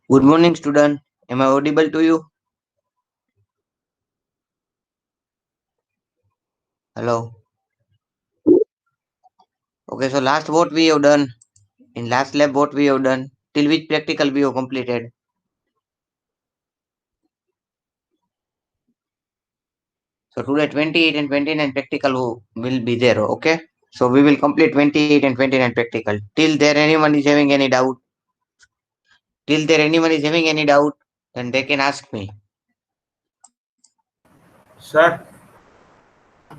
Good morning, student. Am I audible to you? Hello. Okay, so last what we have done in last lab, what we have done till which practical we have completed. So today 28 and 29 practical will be there. Okay. So we will complete 28 and 29 practical. Till there anyone is having any doubt? Till there anyone is having any doubt, then they can ask me. Sir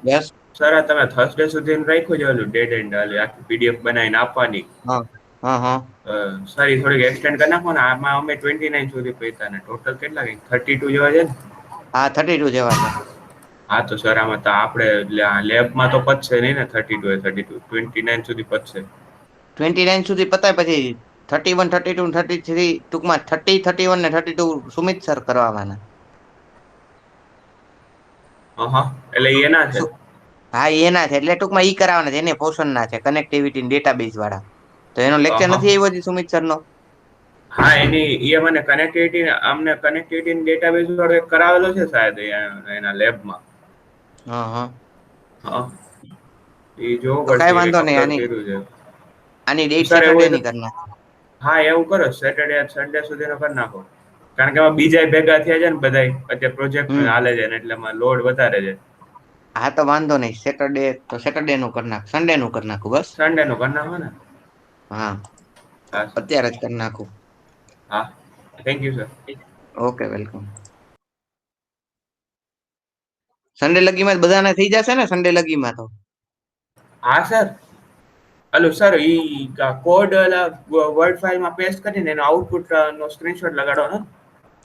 Yes. Sir આ તમે Thursday સુધીનું રાખ્યું છે ઓલું dead and આખી PDF બનાવીને આપવાની હા. હા હા. સર એ થોડીક એક્સટેન્ડ કરી નાખો ને આમાં અમે 29 સુધી પૈસા ને ટોટલ કેટલા કંઈક 32 જેવા છે ને હા 32 જેવા છે. હા તો સર આમાં તો આપણે લેબમાં તો પતશે નહીં ને 32 એ 32 29 સુધી પતશે 29 સુધી પતાય પછી 31, 32, 33 ટૂંકમાં 30, 31 ને 32 સુમિત સર કરવાના. હા એટલે એ એના છે. હા એના છે એટલે ટૂંકમાં ઈ કરાવવાના છે એને પોષણ ના છે કનેક્ટિવિટી ડેટાબેઝ વાળા તો એનો લેક્ચર હા નથી આવ્યો હજી સુમિત સર નો. હા એની એ મને કનેક્ટિવિટી ડેટાબેઝ વાળો એક કરાવેલો છે શાયદ એના લેબમાં. હા હા. હા એ જોવું તો કઈ પડશે વાંધો કંઈક નહીં અપલોડ આની કર્યું છે આની ડેટ સર એવું સેટરડે હોય તો ની કરી નાખો. હા એવું કરો સેટરડે સન્ડે સુધીનો કરી નાખો કારણ કે એમાં બીજા ભેગા થયા છે ને બધા અત્યારે પ્રોજેક્ટ હમ હાલે છે ને એટલે એમાં લોડ વધારે છે. હા તો વાંધો નહીં સેટરડે તો સેટરડે નું કરી નાખ સન્ડે નું કરી નાખું બસ. સન્ડે નું કરી નાખો ને. હા હા સર અત્યારે જ કરી નાખું. હા thank you sir. Okay welcome. Sunday લગીમાં બધાને થઈ જશે ને સન્ડે લગીમાં તો. હા સર હલો સર ઈ કોડ વર્ડ ફાઇલમાં પેસ્ટ કરીને એનો આઉટપુટ નો સ્ક્રીનશોટ લગાડવાનો.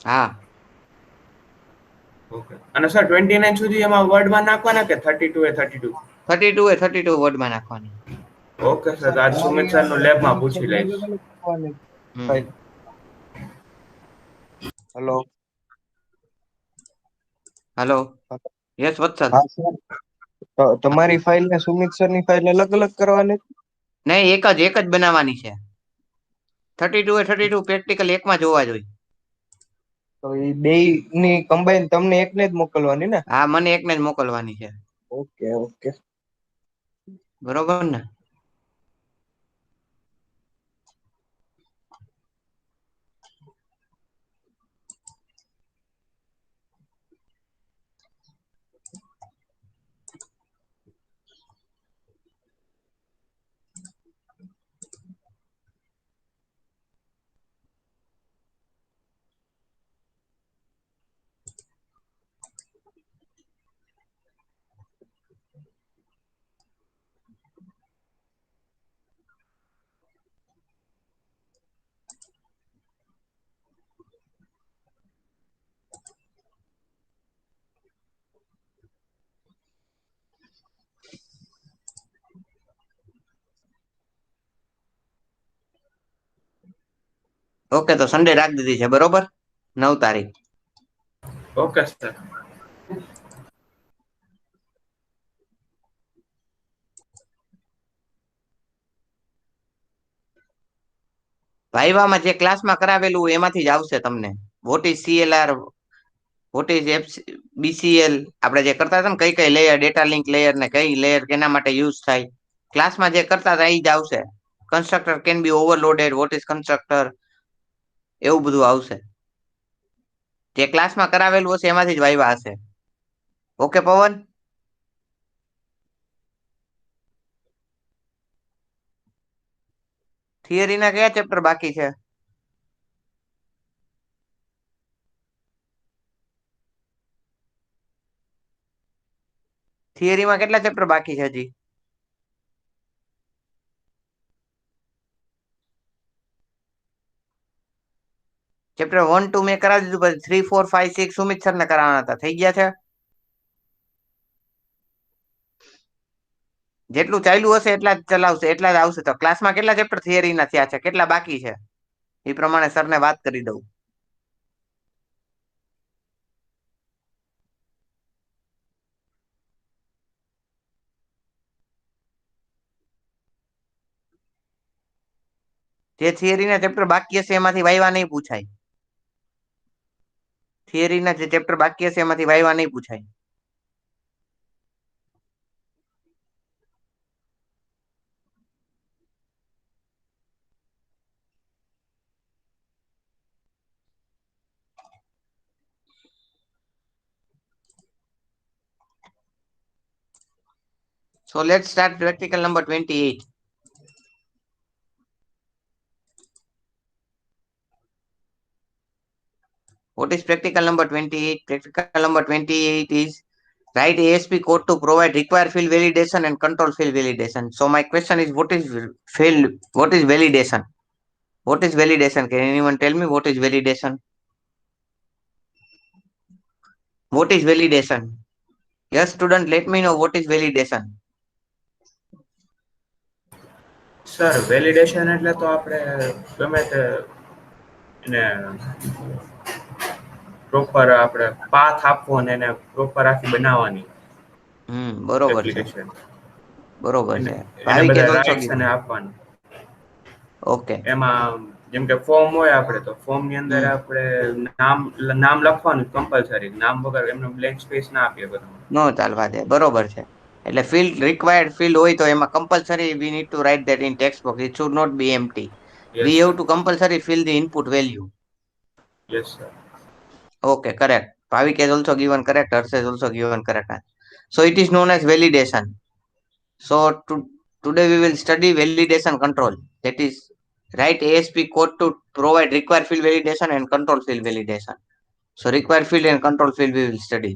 હા. ઓકે અને સર 29 સુધી એમાં વર્ડમાં નાખવાના કે 32 એ 32. 32 એ 32 વર્ડમાં નાખવાની. ઓકે સર આજ સુમિત સર નું લેબમાં પૂછી લઈશ. હમ. હેલો. હેલો. યસ વત્સલ. હા સર તમારી ફાઇલ ને સુમિત સર ની ફાઇલ અલગ અલગ કરવાની. નહીં એક જ બનાવવાની છે 32 એ 32 પ્રેક્ટિકલ એકમાં જોવા જોઈએ. તો એ બે ની કમ્બાઈન તમને એકને જ મોકલવાની ને. હા મને એકને જ મોકલવાની છે. Okay okay. બરોબર ને. ઓકે તો સન્ડે રાખી દીધી છે બરોબર 9 તારીખ. Okay sir. વાઇવામાં જે ક્લાસમાં કરાવેલું એમાંથી જ આવશે તમને what is સીએલઆર what is BCl આપણે જે કરતા હતા ને કઈ કઈ લેયર ડેટા લિંક લેયર ને કઈ લેયર કેના માટે યુઝ થાય ક્લાસમાં જે કરતા હતા એ જ આવશે. Constructor can be overloaded what is constructor એવું બધું આવશે. જે ક્લાસમાં કરાવેલું હશે એમાંથી જ વાઇવા હશે. ઓકે પવન. થિયરી ના કયા ચેપ્ટર બાકી છે. થિયરીમાં કેટલા ચેપ્ટર બાકી છે હજી. ચેપ્ટર 1, 2 મેં કરાવી દીધું પછી 3, 4, 5, 6 સુમિત સર ને કરાવવાના હતા થઈ ગયા છે. જેટલું ચાલ્યું હશે એટલા જ ચલાવશે એટલા જ આવશે તો ક્લાસમાં કેટલા ચેપ્ટર થિયરી ના થયા છે કેટલા બાકી છે એ પ્રમાણે સરને વાત કરી દઉં. જે થિયરી ના ચેપ્ટર બાકી હશે એમાંથી વાઇવા નહીં પૂછાય. થિયરીના જે ચેપ્ટર બાકી હશે એમાંથી વાયવા નહીં પૂછાય. So let's start practical number 28. What is practical number 28? Practical number 28 is write ASP code to provide required field validation and control field validation. So my question is what is validation? What is validation? Can anyone tell me what is validation? What is validation? Yes, student, let me know what is validation. Sir validation એટલે તો આપણે ગમે તે એને proper આપણે path આપવો અને એને પ્રોપર આખી બનાવવાની બરોબર છે. એપ્લિકેશન બરોબર છે. એને ભાવિક બધા is also રાઇટ્સ given. અને આપવાનું. Okay. એમાં જેમ કે ફોર્મ હોય આપણે તો ફોર્મ ની અંદર આપણે નામ લખવાનું કમ્પલસરી. નામ વગર એમને બ્લેન્ક સ્પેસ ના આપીએ બધા. નો ચાલવા દે. બરોબર છે. એટલે field required field હોય તો એમાં compulsory we need to write that in text box. It should not be empty. We Yes, have to compulsory fill the input value. yes sir. Okay, correct. Bhavik has also given correct. Harsh has also given correct. So it is known as validation. So today we will study validation control. That is write ASP code to provide required field validation and control field validation. So required field and control field we will study.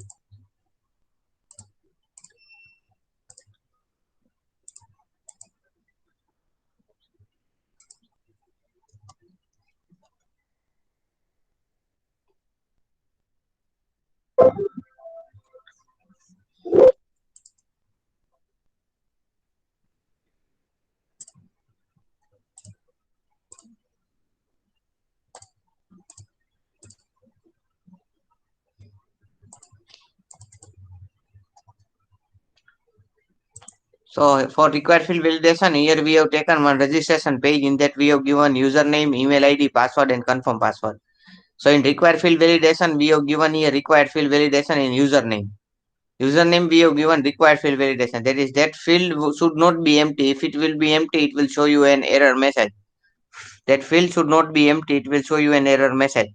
So for required field validation, here we have taken one registration page. In that we have given username, email ID, password, and confirm password. So in required field validation, we have given here required field validation in username. Username we have given required field validation. That is that field should not be empty. If it will be empty, it will show you an error message. That field should not be empty. It will show you an error message.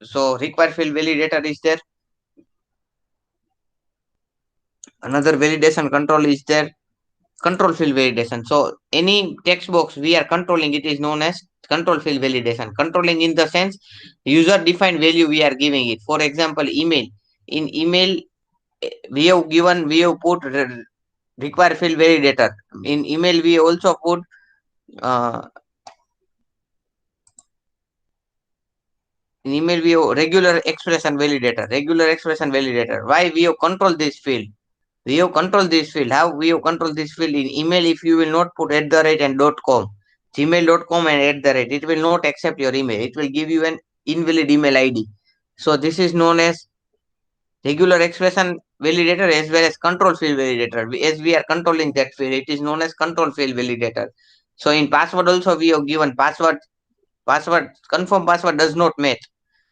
So required field validator is there. Another validation control is there. Control field validation. So any text box we are controlling, it is known as control field validation. Controlling in the sense user defined value we are giving it. For example, email. In email, we have put require field validator. In email, we also put in email we have regular expression validator. Regular expression validator. Why we have control this field? We have control this field. How we have control this field? In email, if you will not put @ and .com, gmail.com and @, it will not accept your email. It will give you an invalid email ID. So this is known as regular expression validator as well as control field validator. As we are controlling that field, it is known as control field validator. So in password also we have given password confirm password does not match.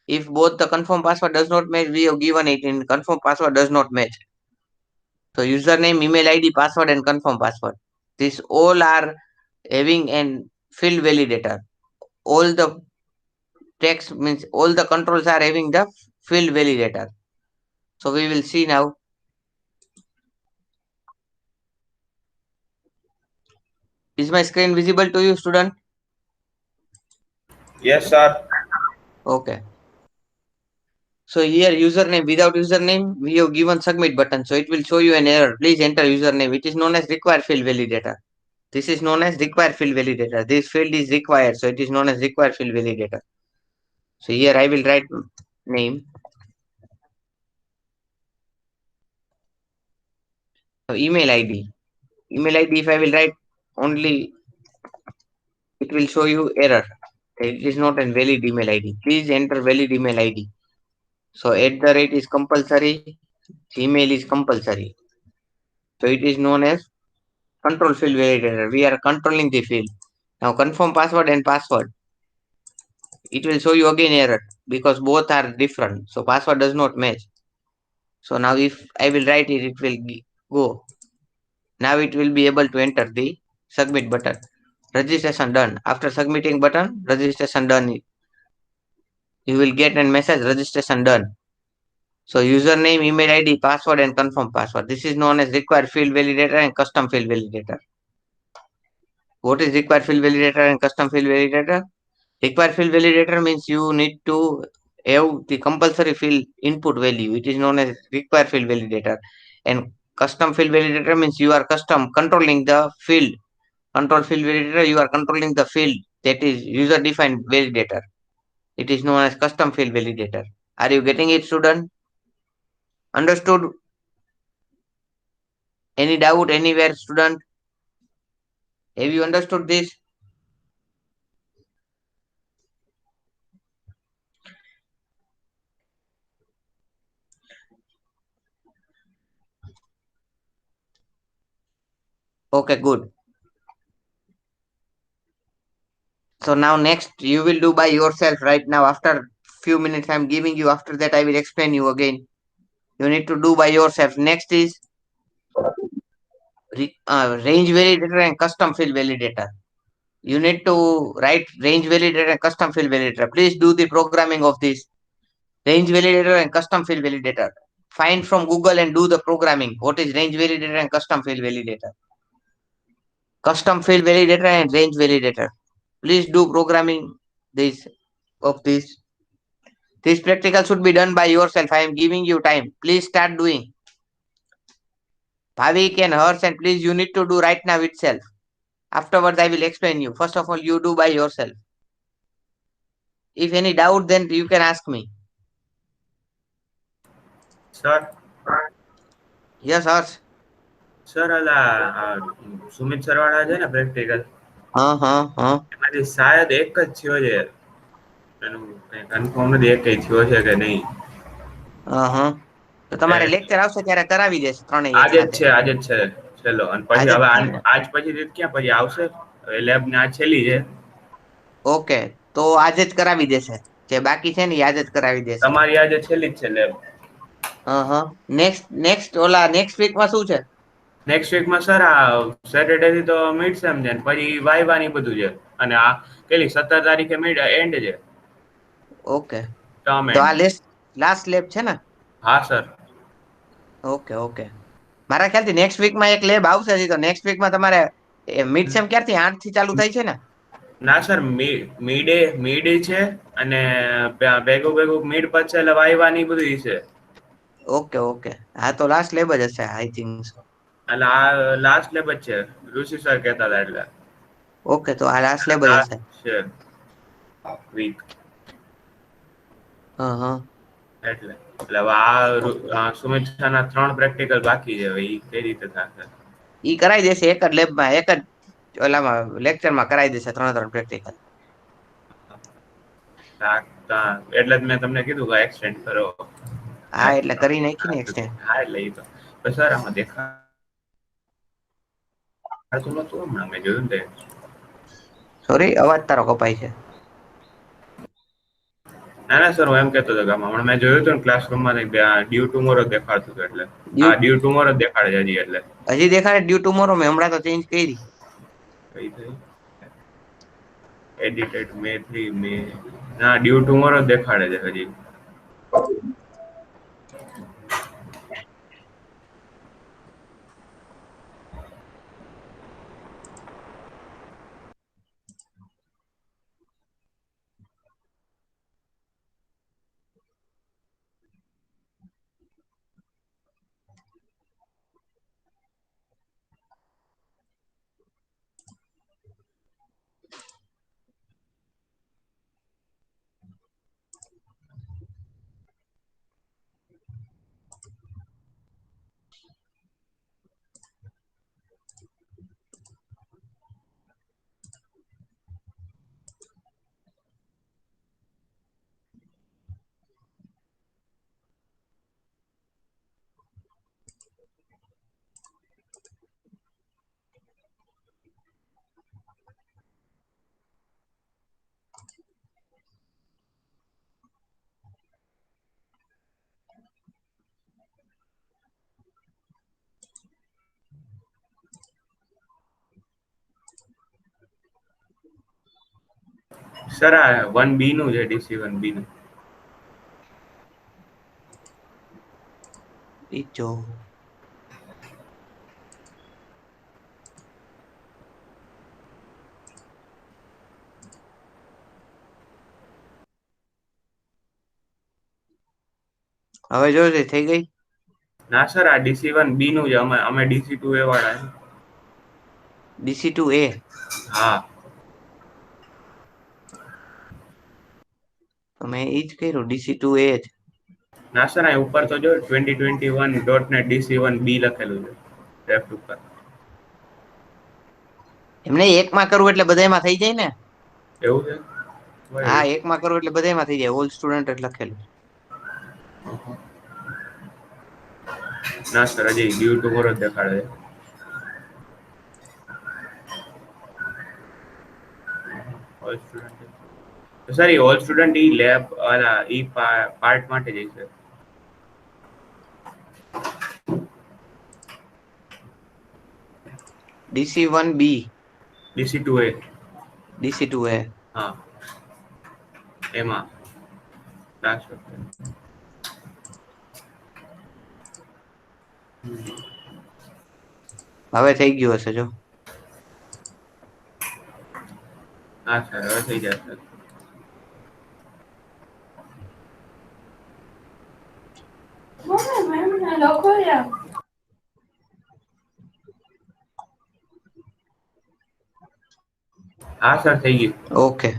If both the confirm password does not match, we have given it in confirm password does not match. So username, email ID, password, and confirm password. These all are having an field validator. All the text means all the controls are having the field validator. So we will see now. Is my screen visible to you, student? Yes sir. Okay. So here username, without username, we have given submit button. So it will show you an error. Please enter username. It is known as required field validator. This is known as required field validator. This field is required. So it is known as required field validator. So here I will write name. So email ID. Email ID, if I will write only, it will show you error. It is not a valid email ID. Please enter valid email ID. So @ is compulsory. Gmail is compulsory. So it is known as control field validator. We are controlling the field. Now confirm password and password. It will show you again error. because both are different. So password does not match. So now if I will write it, it will go. Now it will be able to enter the submit button. Registration done. After submitting button, registration done. You will get a message registration done. So username, email ID, password and confirm password. This is known as required field validator and custom field validator. What is required field validator and custom field validator? Required field validator means you need to have the compulsory field input value. It is known as required field validator. And custom field validator means you are custom controlling the field. Control field validator, you are controlling the field, that is user defined validator. It is known as custom field validator. Are you getting it, student? Understood? Any doubt anywhere, student? Have you understood this? Okay, good. So now next you will do by yourself right now. After few minutes I'm giving you. After that I will explain you again. You need to do by yourself. Next is range validator and custom field validator. You need to write range validator and custom field validator. Please do the programming of this range validator and custom field validator. Find from Google and do the programming. What is range validator and custom field validator? Custom field validator and range validator. Please do programming this of this. This practical should be done by yourself. I am giving you time. Please start doing. Bhavik and Hers, and please you need to do right now itself. Afterwards, I will explain you. First of all, you do by yourself. If any doubt, then you can ask me. Sir Yes, Hers. Sir અલા સુમિત સરવાળા છે ને practical Huh. એમાંથી શાયદ એક જ થયો છે એનું કઈ કન્ફર્મ નથી એક કઈ થયો છે કે નહીં હા. તો તમારે લેક્ચર આવશે ત્યારે કરાવી દેશે ત્રણેય એક સાથે. આજે જ છે છેલ્લો અને પછી આજે જ હવે છે ને? આજ પછી ક્યાં પછી આવશે લેબ ને આ છેલ્લી છે ઓકે. તો આજે જ કરાવી દેશે. જે બાકી છે ને એ આજે જ કરાવી દેશે. તમારી આજે છેલ્લી જ છે લેબ હા. નેક્સ્ટ ઓલા નેક્સ્ટ વીકમાં શું છે? નેક્સ્ટ વીકમાં સર આ સેટરડે થી તો મિડ સેમ છે ને પછી વાયવા ની બધું છે અને આ પેલી 17 તારીખે મિડ એન્ડ છે ઓકે. ટર્મ તો એન્ડ આ લાસ્ટ લેબ છે ને? હા સર ઓકે. મારા ખ્યાલથી નેક્સ્ટ વીકમાં એક લેબ આવશે હજી. તો નેક્સ્ટ વીકમાં તમારે મિડ સેમ ક્યારથી 8 થી ચાલુ થાય છે ને? ના સર મિડ છે અને ભેગું ભેગું મિડ પછી એટલે વાયવા ની બધું છે ઓકે. હા તો લાસ્ટ લેબ જ હશે આઈ થિંક સો. એટલે આ લાસ્ટ લેબ જ છે ઋષિ સર કહેતા હતા એટલે ઓકે તો આ લાસ્ટ લેબ જ હશે. લાસ્ટ છે વીક હા. એટલે હવે આ સુમિત ના 3 પ્રેક્ટિકલ બાકી છે હવે ઈ કઈ રીતે થશે ઈ કરાવી દેશે એક જ લેબમાં એક જ ઓલામાં લેક્ચરમાં કરાવી દેશે 3 પ્રેક્ટિકલ. એટલે જ મેં તમને કીધું કે એક્સટેન્ડ કરો હા એટલે કરી નાખી ને એક્સટેન્ડ. હા એટલે ઈ તો સર આમાં દેખાતું નતું હમણાં મેં જોયું ને સોરી અવાજ તારો કપાય છે. ના સર હું એમ કેતો હતો કે હમણાં મેં જોયું હતું ને ક્લાસરૂમમાં ડ્યુ ટુમોરો દેખાડતું હતું એટલે ડ્યુ હા ડ્યુ ટુમોરો દેખાડે છે હજી એટલે હજી દેખાડે ડ્યુ ટુમોરો મેં હમણાં તો ચેન્જ કરી. કઈ થઈ એડિટેડ મે 3 મે ના ડ્યુ ટુમોરો દેખાડે છે હજી સર આ 1B નું છે, DC1B નું. બીજો હવે જોજે થઈ ગઈ. ના સર આ DC1B નું છે, અમે DC2A વાળા છે. DC2A. હા. તો મેં ઈ જ કર્યું, DC2A જ. ના સર અહીં ઉપર તો જો 2021 .NET DC1B લખેલું છે લેફ્ટ ઉપર. એમને એકમાં કરવું એટલે બધામાં થઈ જાય ને. એવું છે? હા, હોય. એકમાં કરવું એટલે બધામાં થઈ જાય, ઓલ સ્ટુડન્ટ જ લખેલું. ના સર હજી ડ્યુ ટુમોરો જ દેખાડે છે. All student. સર એ ઓલ સ્ટુડન્ટ ઈ લેબ ઈ પાર્ટ માટે જ છે. DC1B. DC2A. DC2A. હા, એમાં ટ્રાન્સફર. હવે થઈ ગયું હશે જો. હા સર હવે થઈ જશે. હા સર થઈ ગયું. Okay.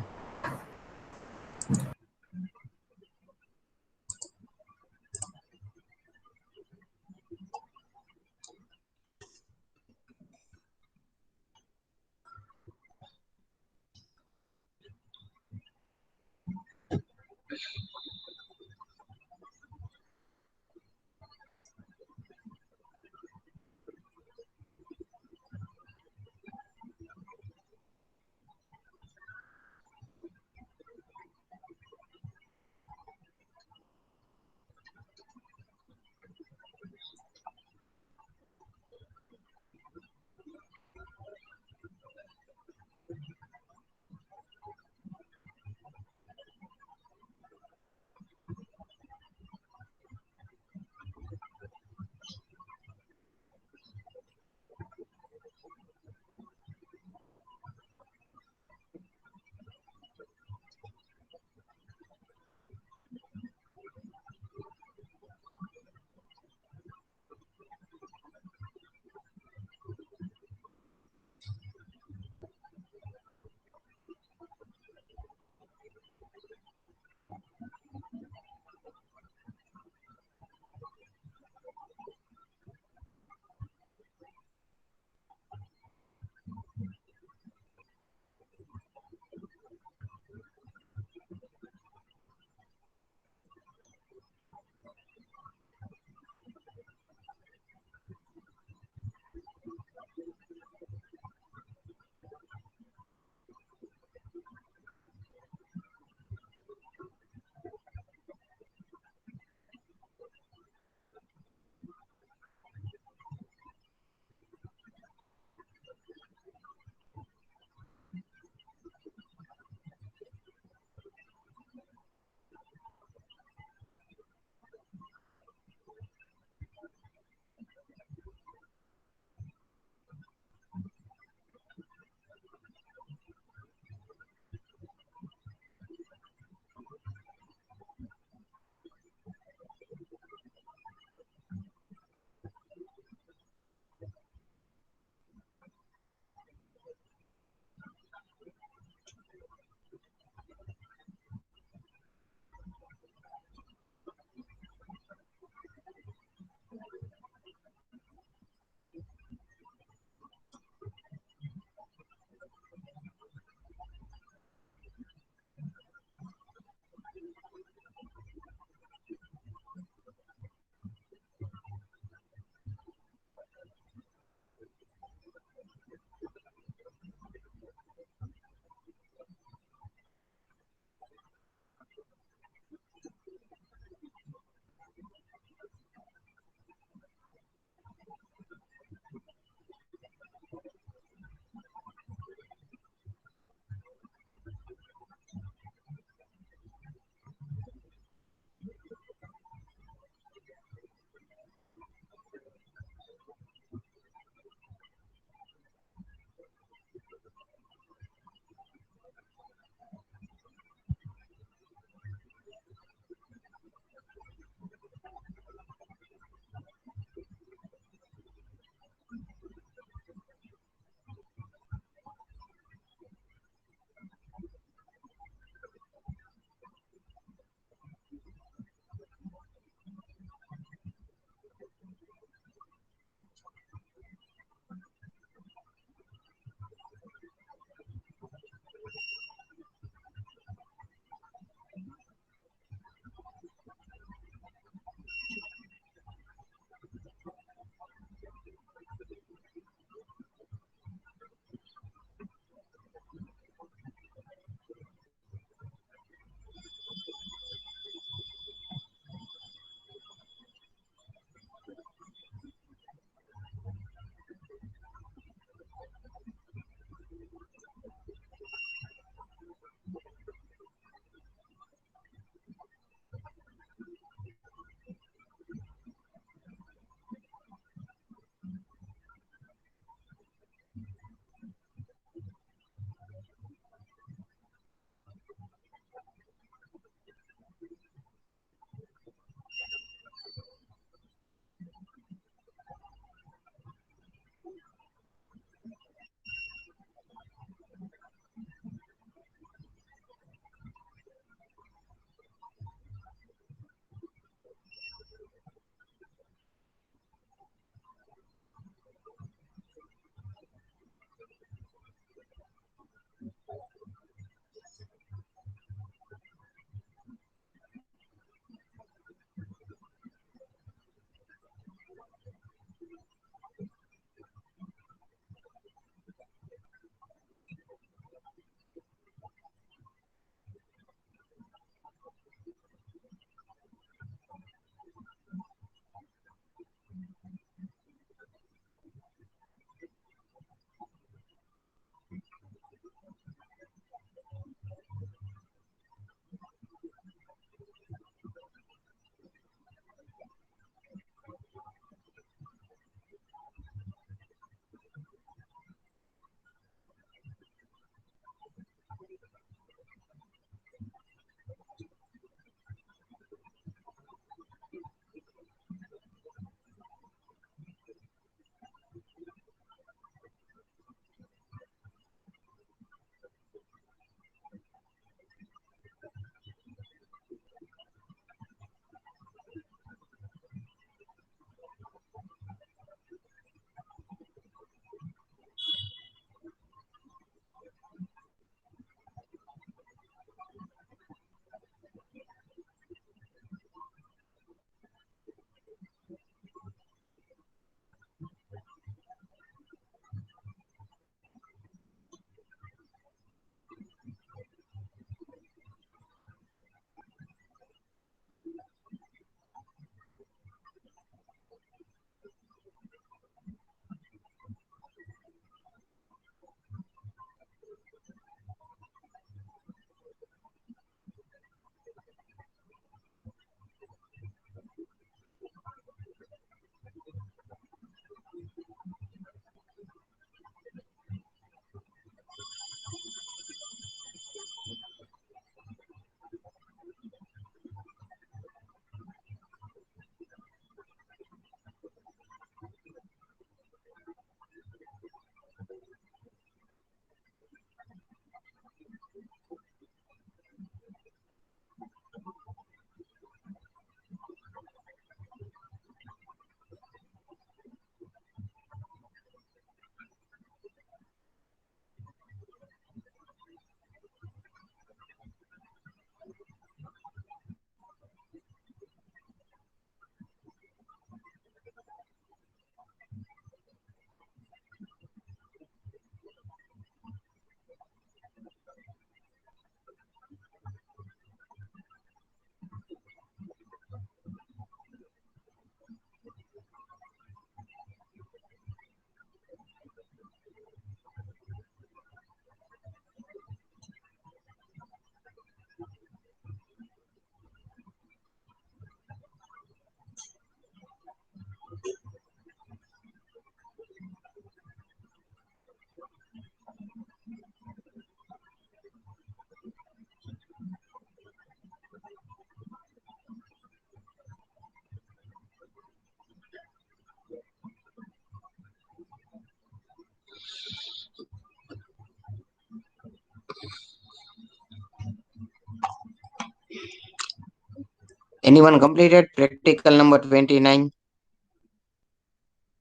Anyone completed practical number 29?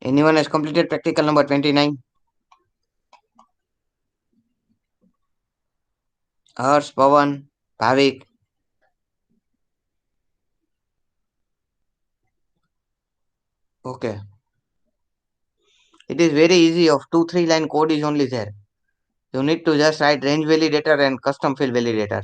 Anyone has completed practical number 29? Harsh, Pawan, Bhavik. Okay. It is very easy. Of 2-3 line code is only there. You need to just write range validator and custom field validator.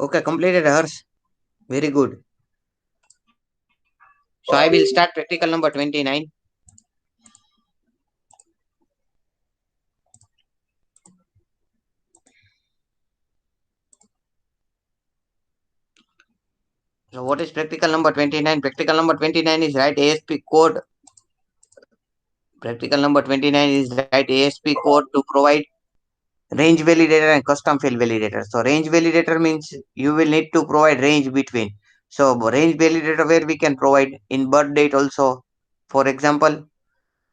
Okay, completed Hers. Very good. So I will start practical number 29. So what is practical number 29? Practical number 29 is write ASP code. Practical number 29 is write ASP code to provide range validator and custom field validator. So range validator means you will need to provide range between. So range validator where we can provide in birth date also. For example,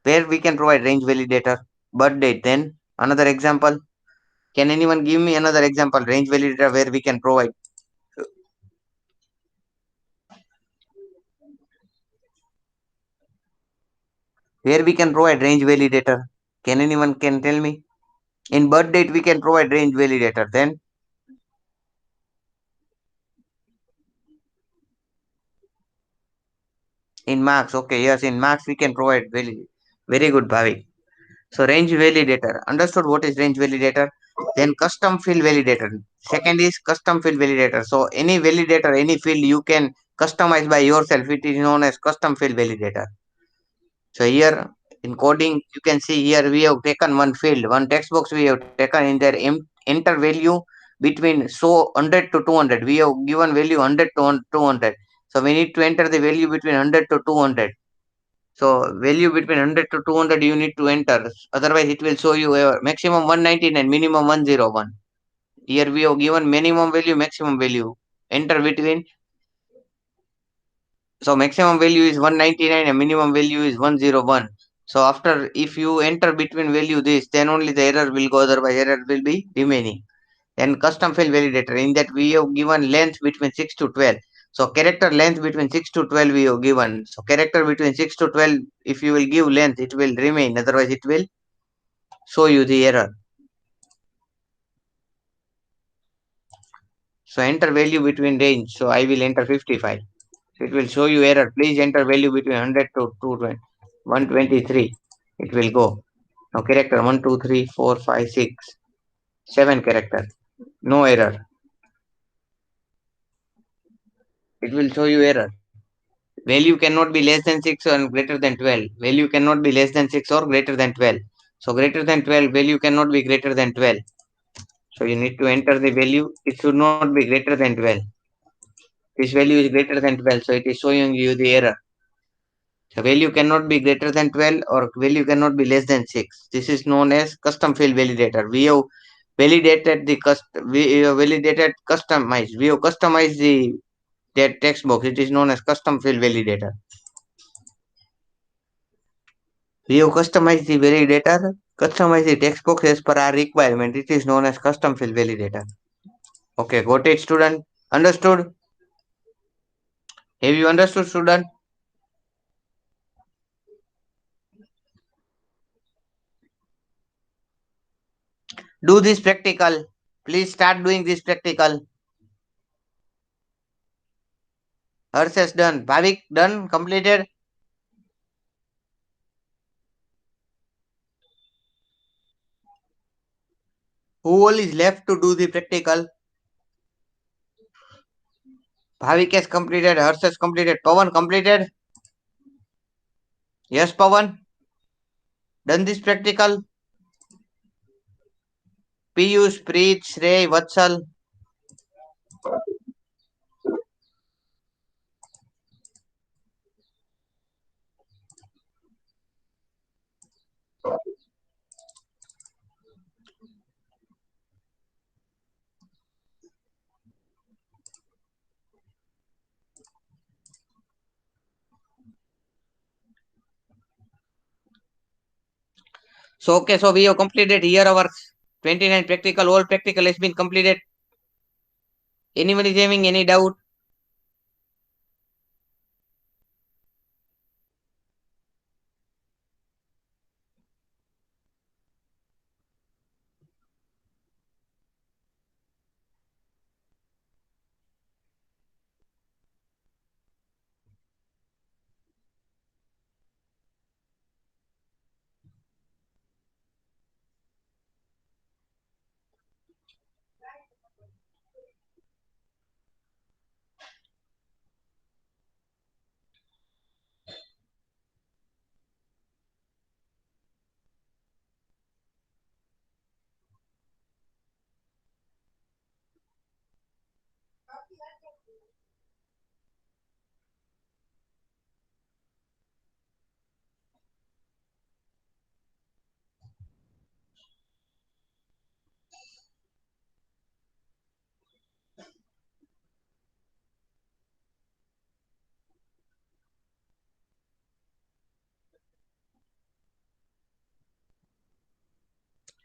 where we can provide range validator, birth date. Then another example. Can anyone give me another example? Range validator where we can provide. Where we can provide range validator. Can anyone can tell me? In birth date we can provide range validator. Then in marks, okay, yes, in marks we can provide very good, Bhavi. So range validator. Understood what is range validator? Then custom field validator. Second is custom field validator. So any validator, any field you can customize by yourself. It is known as custom field validator. So here in coding, you can see here we have taken one field, one text box we have taken in their enter value between so 100 to 200. We have given value 100 to 200. So we need to enter the value between 100 to 200. So value between 100 to 200 you need to enter. Otherwise it will show you a maximum 199, minimum 101. Here we have given minimum value, maximum value. Enter between. So maximum value is 199 and minimum value is 101. So after if you enter between value this, then only the error will go, otherwise error will be remaining. Then custom field validator. In that we have given length between 6 to 12. So character length between 6 to 12 we have given. So character between 6 to 12, if you will give length, it will remain. Otherwise it will show you the error. So enter value between range. So I will enter 55. So it will show you error. Please enter value between 100 to 220, 123. It will go. Now character 1, 2, 3, 4, 5, 6, 7 character. No error. It will show you error. Value cannot be less than 6 or greater than 12. Value cannot be less than 6 or greater than 12. So greater than 12, value cannot be greater than 12. So you need to enter the value. It should not be greater than 12. This value is greater than 12. So it is showing you the error. The value cannot be greater than 12 or value cannot be less than 6. This is known as custom field validator. We have validated customized. We have customized the that text box. It is known as custom field validator. We have customized the validator, customize the text box as per our requirement. It is known as custom field validator. Okay, got it, student? Understood? Have you understood, student? Do this practical. Please start doing this practical. Hers has done. Bhavik done, completed. Who all is left to do the practical? Bhavik has completed. Hers has completed. Pawan completed. Yes, Pawan. Done this practical. Piyush, Preet, Shrey, Vatsal. So okay, so we have completed here our 29 practical. All practical has been completed. Anyone is having any doubt?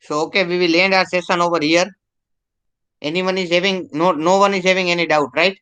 So okay, we will end our session over here. Anyone is having no one is having any doubt, right?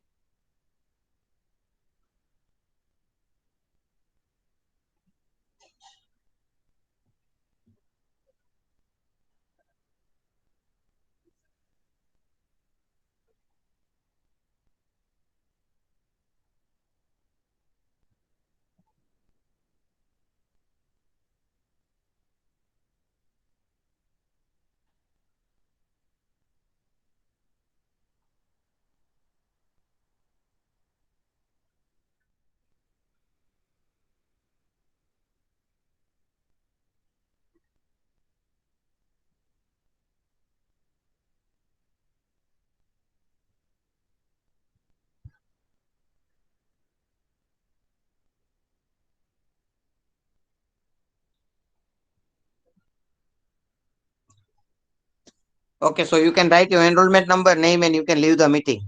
Okay, so you can write your enrollment number, name, and you can leave the meeting.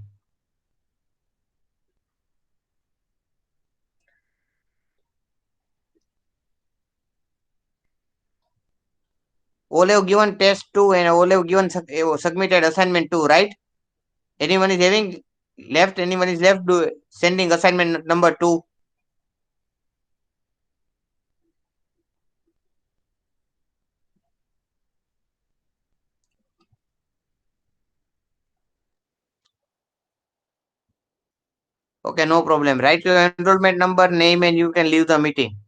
All have given test two and all have given submitted assignment two, right? Anyone is having left? Anyone is left sending assignment number two? Okay, no problem. Write your enrollment number, name, and you can leave the meeting.